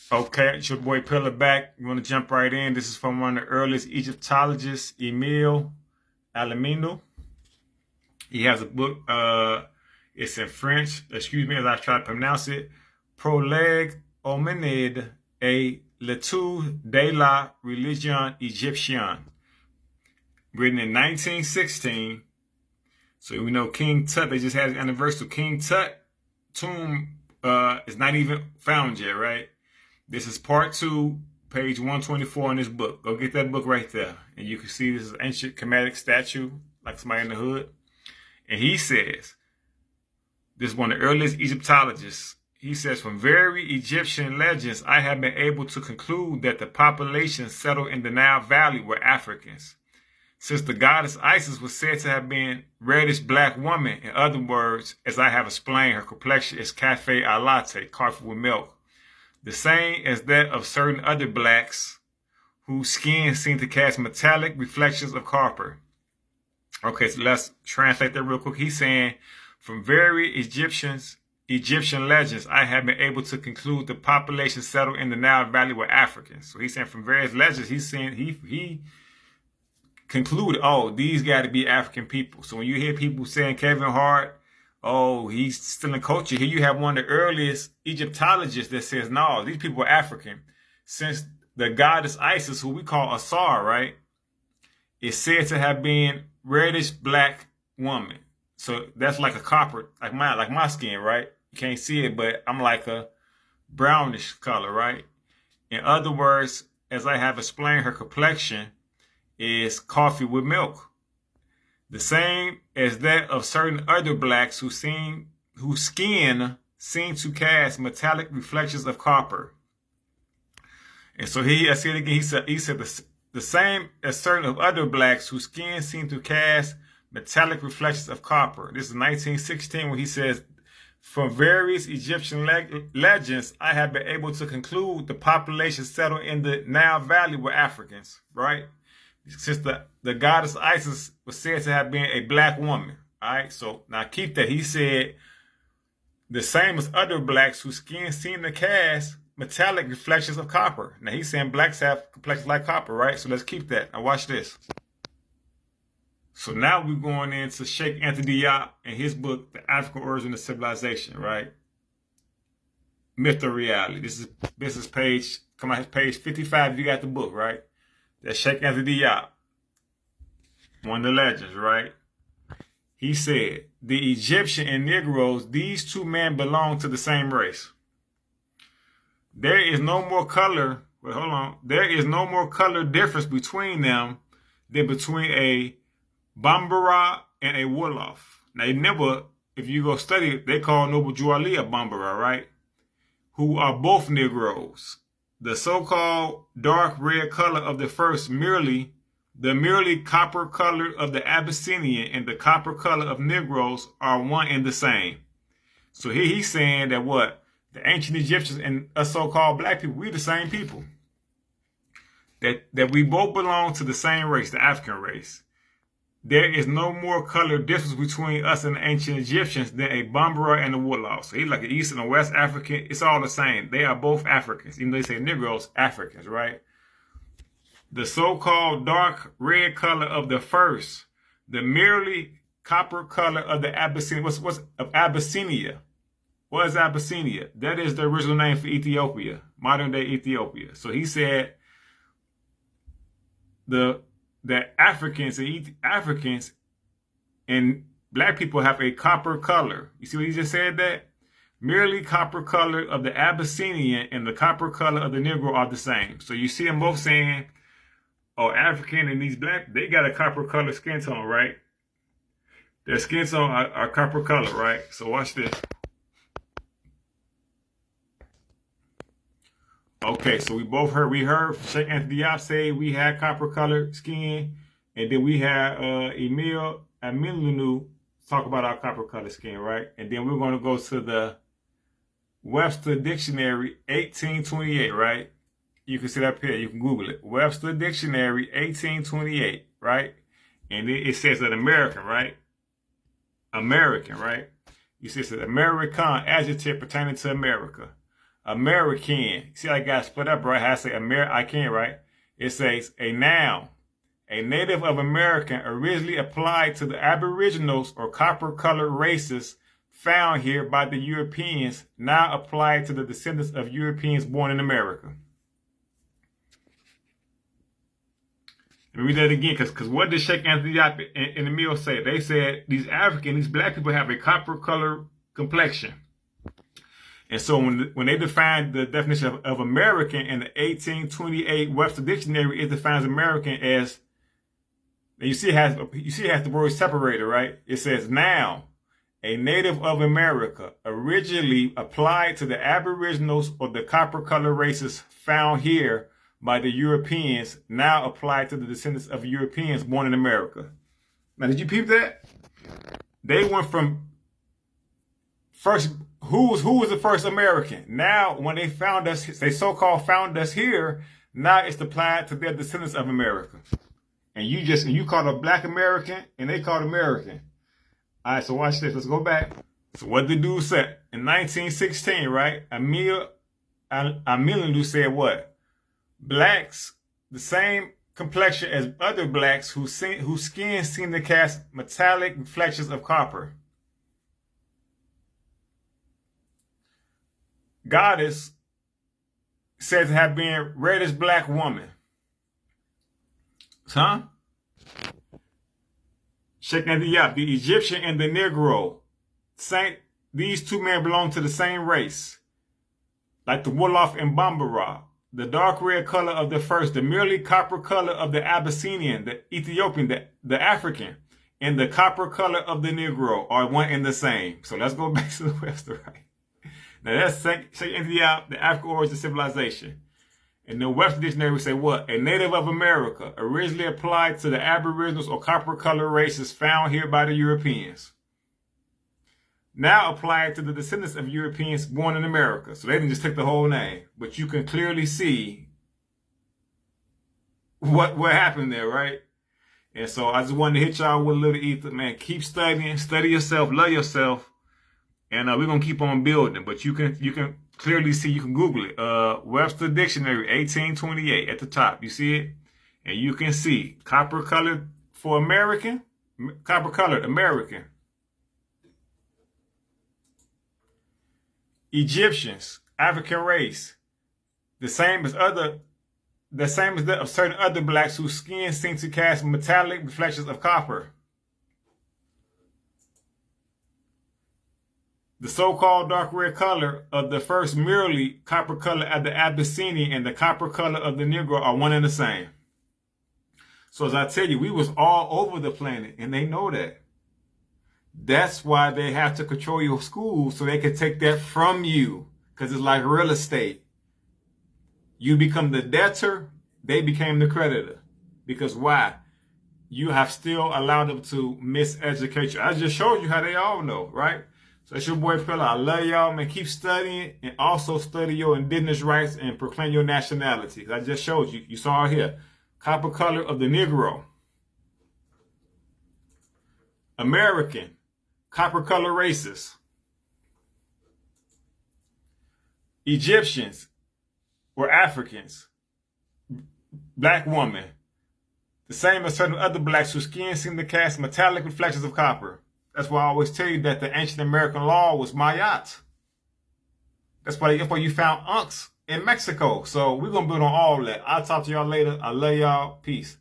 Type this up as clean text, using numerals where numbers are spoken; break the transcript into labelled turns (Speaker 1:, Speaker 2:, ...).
Speaker 1: Okay, it's your boy Pillar back. You want to jump right in? This is from one of the earliest Egyptologists, Emile Alamino. He has a book. It's in French. Excuse me as I try to pronounce it. Prologue hominide et l'étude de la religion égyptienne, written in 1916. So we know King Tut. They just had an anniversary. King Tut tomb is not even found yet, right? This is part 2, page 124 in this book. Go get that book right there. And you can see this is an ancient Kemetic statue, like somebody in the hood. And he says, this is one of the earliest Egyptologists. He says, from very Egyptian legends, I have been able to conclude that the population settled in the Nile Valley were Africans. Since the goddess Isis was said to have been reddish black woman, in other words, as I have explained, her complexion is cafe au latte, coffee with milk, the same as that of certain other blacks whose skin seemed to cast metallic reflections of copper. Okay, so let's translate that real quick. He's saying, from very Egyptian legends, I have been able to conclude the population settled in the Nile Valley were Africans. So he's saying from various legends, he's saying he concluded, oh, these got to be African people. So when you hear people saying Kevin Hart, oh, he's still in culture, here you have one of the earliest Egyptologists that says, no, these people are African. Since the goddess Isis, who we call Asar, right, is said to have been reddish black woman. So that's like a copper, like my skin, right? You can't see it, but I'm like a brownish color, right? In other words, as I have explained, her complexion is coffee with milk, the same as that of certain other blacks whose skin seemed to cast metallic reflections of copper. And so I said again, he said the same as certain of other blacks whose skin seemed to cast metallic reflections of copper. This is 1916 when he says, from various Egyptian legends, I have been able to conclude the population settled in the Nile Valley were Africans, right? Since the goddess Isis was said to have been a black woman. All right, so now keep that. He said the same as other blacks whose skin seemed to cast metallic reflections of copper. Now he's saying blacks have complexions like copper, right? So let's keep that. Now watch this. So now we're going into Cheikh Anta Diop and his book, The African Origin of Civilization, right? Myth or Reality. This is page 55 if you got the book, right? That's Cheikh Anta Diop, one of the legends, right? He said, the Egyptian and Negroes, these two men belong to the same race. There is no more color, there is no more color difference between them than between a Bambara and a Wolof. Now remember, if you go study it, they call Noble Juali a Bambara, right? Who are both Negroes. The so-called dark red color of the first merely copper color of the Abyssinian and the copper color of Negroes are one and the same. So here he's saying that what? The ancient Egyptians and us so-called black people, we're the same people. That we both belong to the same race, the African race. There is no more color difference between us and the ancient Egyptians than a Bambara and a Wolof. So he's like an East and a West African. It's all the same. They are both Africans. Even though they say Negroes, Africans, right? The so-called dark red color of the first, the merely copper color of the Abyssinia. What's of Abyssinia? What is Abyssinia? That is the original name for Ethiopia, modern day Ethiopia. So he said that Africans and black people have a copper color. You see what he just said? That merely copper color of the Abyssinian and the copper color of the Negro are the same. So you see them both saying, oh, African and these black, they got a copper color skin tone, right? Their skin tone are copper color, right? So watch this. Okay, so we heard Cheikh Anta Diop say we had copper colored skin, and then we had Emile Alamino talk about our copper colored skin, right? And then we're going to go to the Webster Dictionary 1828, right? You can see that up here. You can Google it. Webster Dictionary 1828, right? And it says an American, right? American, right? You see, it's an American adjective pertaining to America. American. See, I got split up, right? How I say I can't, right? It says a noun. A native of America originally applied to the Aboriginals or copper-colored races found here by the Europeans, now applied to the descendants of Europeans born in America. Let me read that again, because what did Cheik Anta Diop and Emil say? They said these black people have a copper-colored complexion. And so when they defined the definition of American in the 1828 Webster Dictionary, it defines American as, you see it has the word separated, right? It says noun, a native of America, originally applied to the Aboriginals or the copper-colored races found here by the Europeans, now applied to the descendants of Europeans born in America. Now, did you peep that? They went from first, who was the first American? Now, when they found us, they so-called found us here, now it's applied to their descendants of America. And you called a black American, and they called American. All right, so watch this. Let's go back. So what the dude said in 1916, right? Emil said what? Blacks, the same complexion as other blacks whose skin seemed to cast metallic reflections of copper. Goddess said to have been reddish black woman. Huh? Cheik Anta Diop, the Egyptian and the Negro. These two men belong to the same race. Like the Wolof and Bambara. The dark red color of the first, the merely copper color of the Abyssinian, the Ethiopian, the African, and the copper color of the Negro are one and the same. So let's go back to the West, right? Now that's Cheik Anta Diop, the African origin of civilization. In the Webster Dictionary, we say what? A native of America, originally applied to the Aboriginals or copper-colored races found here by the Europeans. Now applied to the descendants of Europeans born in America. So they didn't just take the whole name. But you can clearly see what happened there, right? And so I just wanted to hit y'all with a little ether, man. Keep studying, study yourself, love yourself. And we're going to keep on building. But you can clearly see, you can Google it. Webster Dictionary, 1828 at the top. You see it? And you can see copper colored for American, copper colored American. Egyptians, African race, the same as that of certain other blacks whose skin seems to cast metallic reflections of copper. The so-called dark red color of the first merely copper color of the Abyssinian and the copper color of the Negro are one and the same. So as I tell you, we was all over the planet, and they know that. That's why they have to control your school, so they can take that from you, because it's like real estate. You become the debtor, they became the creditor. Because why? You have still allowed them to miseducate you. I just showed you how they all know, right? So it's your boy Pillar. I love y'all, man. Keep studying, and also study your indigenous rights and proclaim your nationality. I just showed you. You saw it here. Copper color of the Negro. American. Copper color races. Egyptians were Africans. Black woman. The same as certain other blacks whose skin seemed to cast metallic reflections of copper. That's why I always tell you that the ancient American law was Mayat. That's why you found unks in Mexico. So we're going to build on all that. I'll talk to y'all later. I love y'all. Peace.